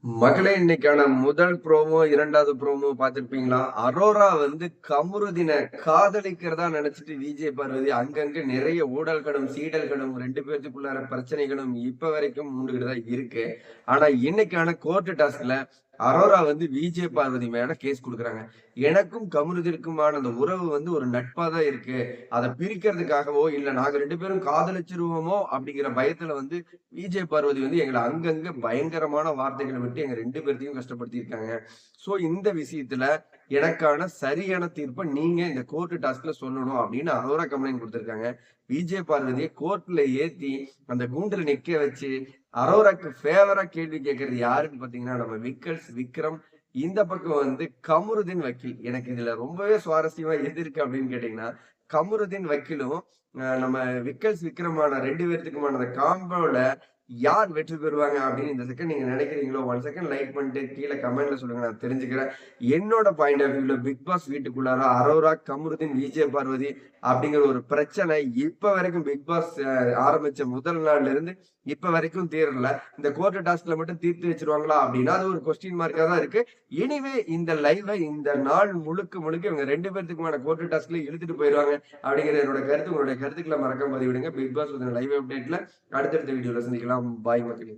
மகளே இன்னைக்கான முதல் ப்ரோமோ, 2வது ப்ரோமோ பார்த்திருப்பீங்களா? அரோரா வந்து கமருதீன காதலிக்கிறதா நெனச்சுட்டு விஜே பார்வதி அங்கங்க நிறைய ஊடல்களும், சீடல்களும் 2 பேத்துக்குள்ளார பிரச்சனைகளும் இப்ப வரைக்கும் மூண்டுகிட்டு தான் இருக்கு. ஆனா இன்னைக்கான கோர்ட் டாஸ்க்ல அரோரா வந்து விஜே பார்வதி மேல கேஸ் குடுக்குறாங்க. எனக்கும் கமருதீனுக்குமான அந்த உறவு வந்து ஒரு நட்பா தான் இருக்கு. அத பிரிக்கிறதுக்காகவோ, இல்ல நாங்க 2 பேரும் காதலிச்சுருவோமோ அப்படிங்கிற பயத்துல வந்து விஜே பார்வதி வந்து எங்கள அங்கங்க பயங்கரமான வார்த்தைகள விட்டு எங்க 2 பேத்தையும் கஷ்டப்படுத்தியிருக்காங்க. சோ இந்த விஷயத்துல எனக்கான சரியான தீர்ப்ப நீங்க இந்த கோர்ட் டாஸ்க்ல சொல்லணும் அப்படின்னு அரோரா கம்ப்ளைண்ட் குடுத்திருக்காங்க. விஜே பார்வதிய கோர்ட்ல ஏத்தி அந்த கூண்டுல நிக்க வச்சு அரோராக்கு ஃபேவரா கேள்வி கேட்கறது யாருன்னு பாத்தீங்கன்னா, நம்ம விக்ரம். இந்த பக்கம் வந்து கமருதீன் வக்கீல். எனக்கு இதுல ரொம்பவே சுவாரஸ்யமா எது இருக்கு அப்படின்னு கேட்டீங்கன்னா, கமருதீன் வக்கீலும் நம்ம விக்ரமான 2 பேத்துக்குமான அந்த காம்போல யார் வெற்றி பெறுவாங்க அப்படின்னு இந்த செகண்ட் நீங்க நினைக்கிறீங்களோ, 1 செகண்ட் லைக் பண்ணிட்டு கீழ கமெண்ட்ல சொல்லுங்க. நான் தெரிஞ்சுக்கிறேன். என்னோட பாயிண்ட் ஆஃப் வியூல பிக் பாஸ் வீட்டுக்குள்ளார அரோரா, கமருதீன், விஜே பார்வதி அப்படிங்கிற ஒரு பிரச்சனை இப்ப வரைக்கும் பிக் பாஸ் ஆரம்பிச்ச முதல் நாள்ல இருந்து இப்ப வரைக்கும் தீரல. இந்த கோர்ட் டாஸ்க்ல மட்டும் தீர்த்து வச்சுருவாங்களா அப்படின்னா, அது ஒரு கொஸ்டின் மார்க்கா தான் இருக்கு. எனிவே இந்த லைவ இந்த நாள் முழுக்க முழுக்க இவங்க 2 பேத்துக்குமான கோர்ட் டாஸ்க்ல இழுத்துட்டு போயிருவாங்க அப்படிங்கிறது என்னோட கருத்து. உங்களுடைய கருத்துக்கள மறக்காம பதிவிடுங்க. பிக் பாஸ் லைவ் அப்டேட்ல அடுத்தடுத்த வீடியோல சந்திக்கலாம். பாய் மக்களே.